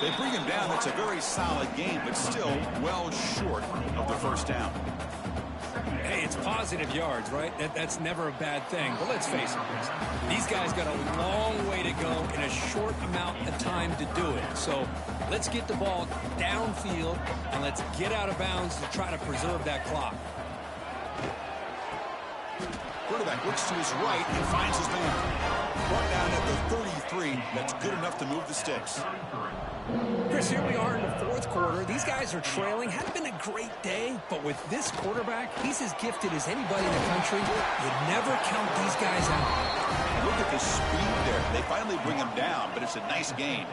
They bring him down. That's a very solid game, but still well short of the first down. Hey, it's positive yards, right? That's never a bad thing. But let's face it, these guys got a long way to go in a short amount of time to do it. So let's get the ball downfield, and let's get out of bounds to try to preserve that clock. Quarterback looks to his right and finds his man. Brought down at the 33. That's good enough to move the sticks. Chris, here we are in the fourth quarter. These guys are trailing. Hadn't been a great day, but with this quarterback, he's as gifted as anybody in the country. You never count these guys out. Look at the speed there. They finally bring him down, but it's a nice gain.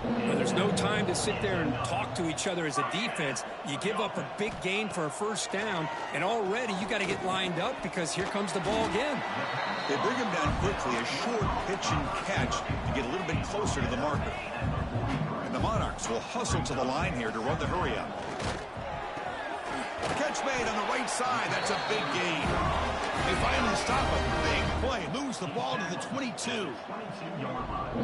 Well, there's no time to sit there and talk to each other as a defense. You give up a big gain for a first down, and already you got to get lined up because here comes the ball again. They bring him down quickly, a short pitch and catch to get a little bit closer to the marker. And the Monarchs will hustle to the line here to run the hurry up. Catch made on the right side. That's a big gain. They finally stop a big play. Moves the ball to the 22.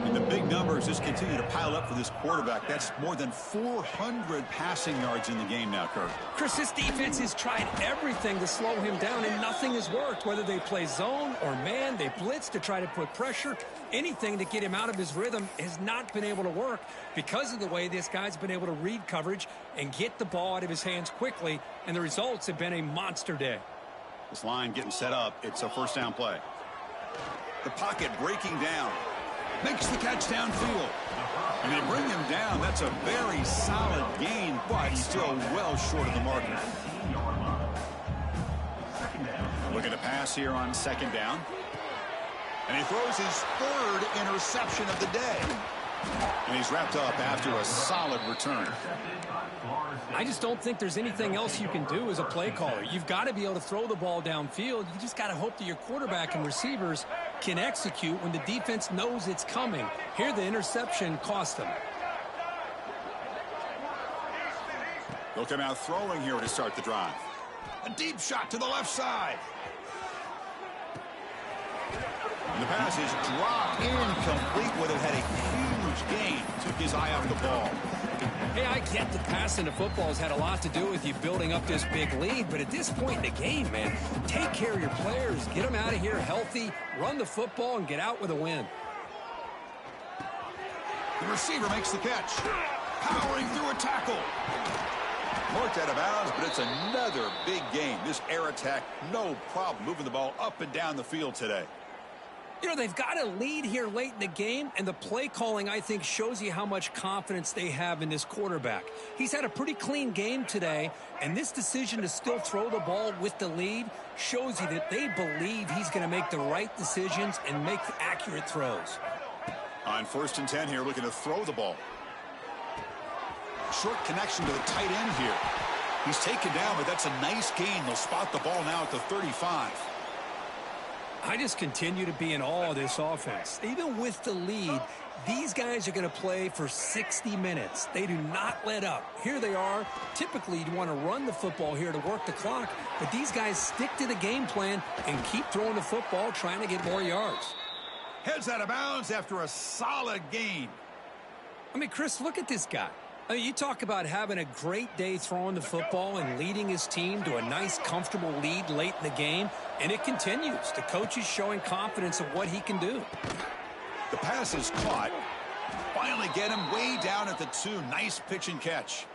And the big numbers just continue to pile up for this quarterback. That's more than 400 passing yards in the game now, Kirk. Chris, this defense has tried everything to slow him down, and nothing has worked. Whether they play zone or man, they blitz to try to put pressure. Anything to get him out of his rhythm has not been able to work because of the way this guy's been able to read coverage and get the ball out of his hands quickly, and the results have been a monster day. This line getting set up. It's a first down play. The pocket breaking down. Makes the catch downfield. And they bring him down. That's a very solid gain, but still well short of the marker. Looking to pass here on second down. And he throws his third interception of the day. And he's wrapped up after a solid return. I just don't think there's anything else you can do as a play caller. You've got to be able to throw the ball downfield. You just got to hope that your quarterback and receivers can execute when the defense knows it's coming. Here, the interception cost them. They'll come out throwing here to start the drive. A deep shot to the left side. And the pass is dropped incomplete. Would have had a huge gain. Took his eye off the ball. Hey, I get that passing the football has had a lot to do with you building up this big lead, but at this point in the game, man, take care of your players. Get them out of here healthy, run the football, and get out with a win. The receiver makes the catch. Powering through a tackle. Marked out of bounds, but it's another big game. This air attack, no problem moving the ball up and down the field today. You know, they've got a lead here late in the game, and the play calling, I think, shows you how much confidence they have in this quarterback. He's had a pretty clean game today, and this decision to still throw the ball with the lead shows you that they believe he's going to make the right decisions and make accurate throws. On 1st and 10 here, looking to throw the ball. Short connection to the tight end here. He's taken down, but that's a nice gain. They'll spot the ball now at the 35. I just continue to be in awe of this offense. Even with the lead, these guys are going to play for 60 minutes. They do not let up. Here they are. Typically, you want to run the football here to work the clock, but these guys stick to the game plan and keep throwing the football, trying to get more yards. Heads out of bounds after a solid gain. I mean, Chris, look at this guy. I mean, you talk about having a great day throwing the football and leading his team to a nice, comfortable lead late in the game, and it continues. The coach is showing confidence of what he can do. The pass is caught. Finally get him way down at the 2. Nice pitch and catch.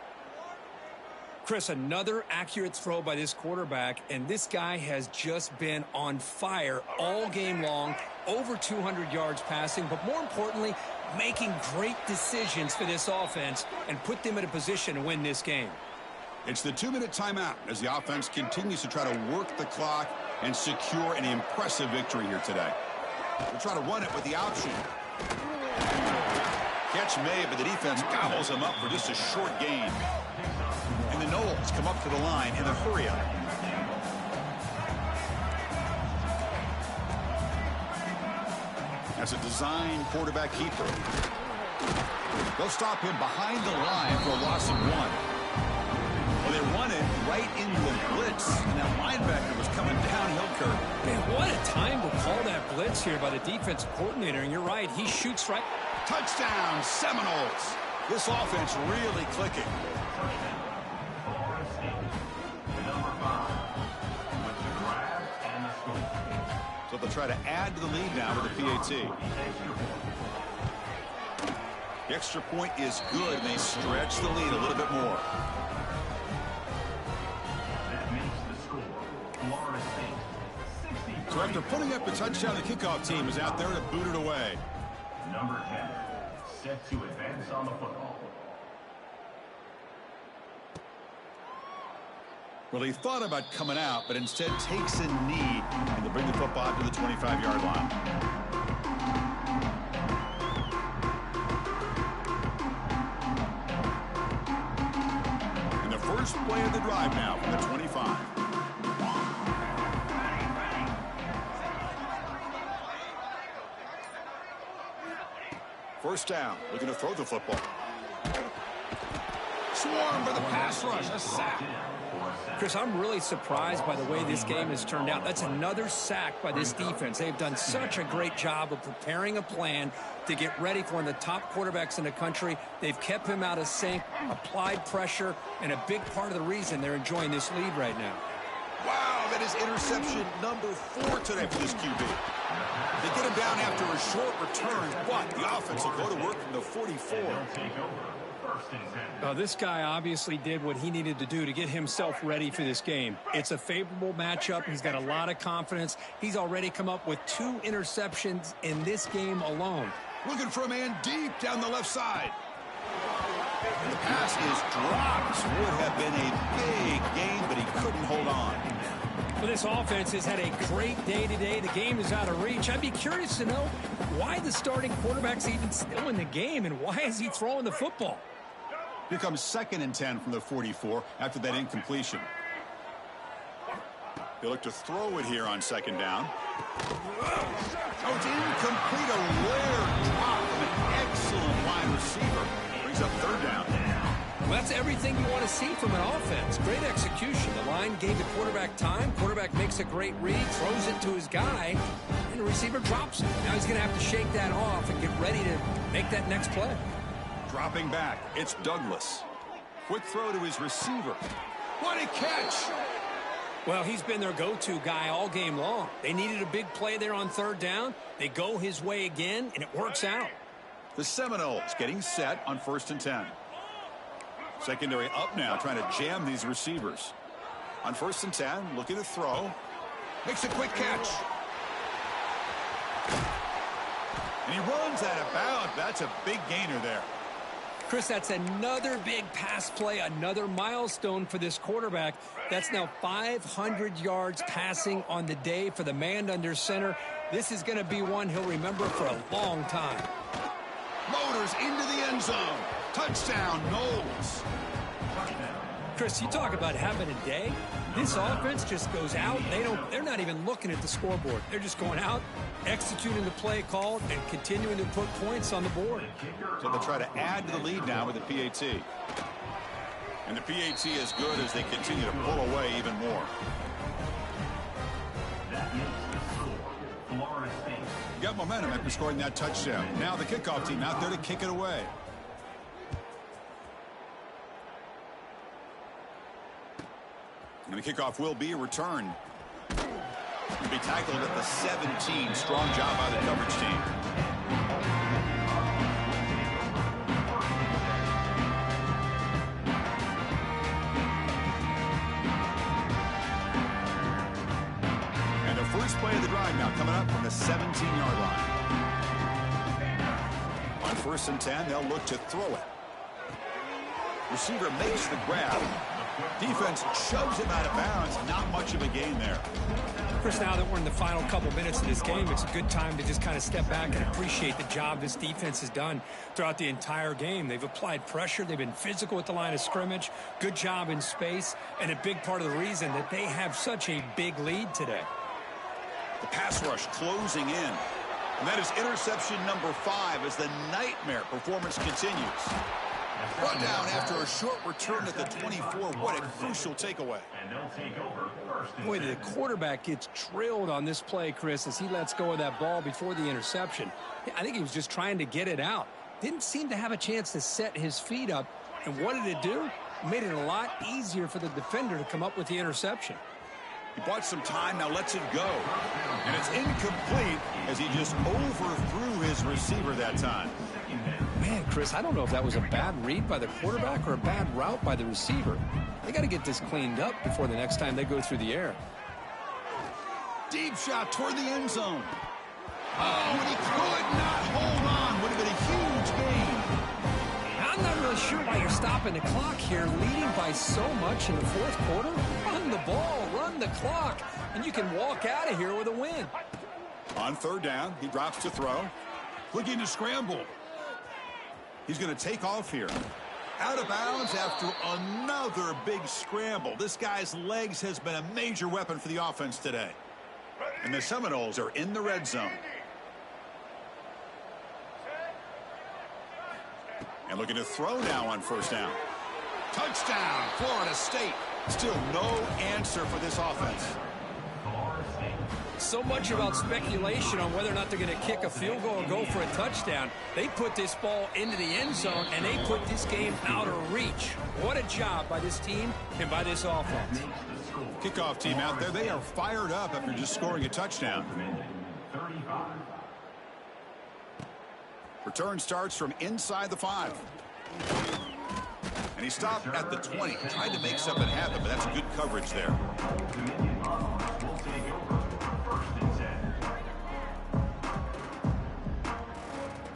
Chris, another accurate throw by this quarterback, and this guy has just been on fire all game long, over 200 yards passing, but more importantly, making great decisions for this offense and put them in a position to win this game. It's the 2-minute timeout as the offense continues to try to work the clock and secure an impressive victory here today. We'll try to run it with the option. Catch made, but the defense gobbles him up for just a short gain. And the Knowles come up to the line in a hurry-up. As a design quarterback keeper. They'll stop him behind the line for a loss of 1. Well, they run it right into the blitz, and that linebacker was coming downhill curve. Man, what a time to call that blitz here by the defensive coordinator, and you're right, he shoots right. Touchdown, Seminoles. This offense really clicking. So they'll try to add to the lead now with the PAT. The extra point is good, and they stretch the lead a little bit more. So after putting up a touchdown, the kickoff team is out there to boot it away. Number 10, set to advance on the football. Well, he thought about coming out, but instead takes a knee, and they'll bring the football to the 25-yard line. And the first play of the drive now from the 25. First down, looking to throw the football. Swarm for the pass rush, a sack. Chris, I'm really surprised by the way this game has turned out. That's another sack by this defense. They've done such a great job of preparing a plan to get ready for one of the top quarterbacks in the country. They've kept him out of sync, applied pressure, and a big part of the reason they're enjoying this lead right now. Wow, that is interception number 4 today for this QB. They get him down after a short return, but the offense will go to work from the 44. This guy obviously did what he needed to do to get himself ready for this game. It's a favorable matchup. He's got a lot of confidence. He's already come up with 2 interceptions in this game alone. Looking for a man deep down the left side. And the pass is dropped. Would have been a big gain, but he couldn't hold on. Well, this offense has had a great day today. The game is out of reach. I'd be curious to know why the starting quarterback's even still in the game, and why is he throwing the football? Here comes 2nd and 10 from the 44 after that incompletion. They look to throw it here on 2nd down. Oh, it's incomplete. A rare drop from an excellent wide receiver. Brings up 3rd down. Well, that's everything you want to see from an offense. Great execution. The line gave the quarterback time. Quarterback makes a great read, throws it to his guy, and the receiver drops it. Now he's going to have to shake that off and get ready to make that next play. Dropping back, it's Douglas. Quick throw to his receiver. What a catch! Well, he's been their go-to guy all game long. They needed a big play there on 3rd down. They go his way again, and it works out. The Seminoles getting set on 1st and 10. Secondary up now, trying to jam these receivers. On 1st and 10, looking to throw. Makes a quick catch. And he runs out of bounds. That's a big gainer there. Chris, that's another big pass play, another milestone for this quarterback. That's now 500 yards passing on the day for the man under center. This is going to be one he'll remember for a long time. Motors into the end zone. Touchdown, Knowles. Chris, you talk about having a day. This offense just goes out. They're not even looking at the scoreboard. They're just going out, executing the play called, and continuing to put points on the board. So they'll try to add to the lead now with the PAT. And the PAT is good as they continue to pull away even more. That makes the score Florida State. Got momentum after scoring that touchdown. Now the kickoff team out there to kick it away. And the kickoff will be a return. He'll be tackled at the 17. Strong job by the coverage team. And the first play of the drive now coming up from the 17-yard line. On 1st and 10, they'll look to throw it. Receiver makes the grab. Defense shoves him out of bounds. Not much of a gain there. Chris, now that we're in the final couple minutes of this game, it's a good time to just kind of step back and appreciate the job this defense has done throughout the entire game. They've applied pressure. They've been physical at the line of scrimmage. Good job in space. And a big part of the reason that they have such a big lead today. The pass rush closing in. And that is interception number 5 as the nightmare performance continues. Brought down after a short return at the 24. What a crucial takeaway. And they'll take over first and Boy, the 10. quarterback gets drilled on this play, Chris, as he lets go of that ball before the interception. I think he was just trying to get it out. Didn't seem to have a chance to set his feet up. And what did it do? Made it a lot easier for the defender to come up with the interception. He bought some time, now lets it go. And it's incomplete as he just overthrew his receiver that time. Man, Chris, I don't know if that was a bad read by the quarterback or a bad route by the receiver. They got to get this cleaned up before the next time they go through the air. Deep shot toward the end zone. Oh, and he could not hold on. Would have been a huge gain. I'm not really sure why you're stopping the clock here, leading by so much in the fourth quarter. Run the ball, run the clock, and you can walk out of here with a win. On 3rd down, he drops to throw. Looking to scramble. He's going to take off here. Out of bounds after another big scramble. This guy's legs has been a major weapon for the offense today. And the Seminoles are in the red zone. And looking to throw now on 1st down. Touchdown, Florida State. Still no answer for this offense. So much about speculation on whether or not they're going to kick a field goal or go for a touchdown. They put this ball into the end zone, and they put this game out of reach. What a job by this team and by this offense. Kickoff team out there, they are fired up after just scoring a touchdown. Return starts from inside the 5. And he stopped at the 20. Tried to make something happen, but that's good coverage there.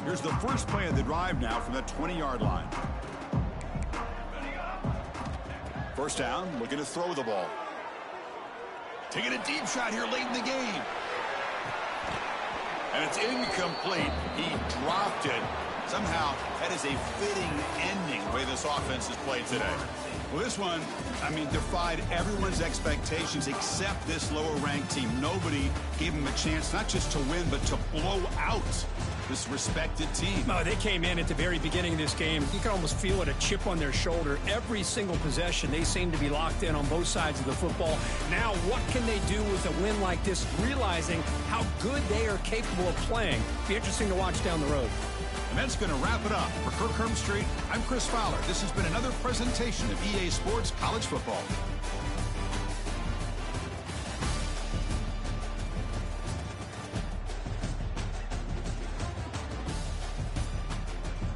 Here's the first play of the drive now from that 20-yard line. 1st down, looking to throw the ball. Taking a deep shot here late in the game. And it's incomplete. He dropped it. Somehow, that is a fitting ending the way this offense has played today. Well, this one, defied everyone's expectations except this lower-ranked team. Nobody gave them a chance not just to win, but to blow out this respected team. Oh, they came in at the very beginning of this game. You can almost feel it, a chip on their shoulder. Every single possession, they seem to be locked in on both sides of the football. Now, what can they do with a win like this, realizing how good they are capable of playing? Be interesting to watch down the road. And that's going to wrap it up. For Kirk Hermstreet, I'm Chris Fowler. This has been another presentation of EA Sports College Football.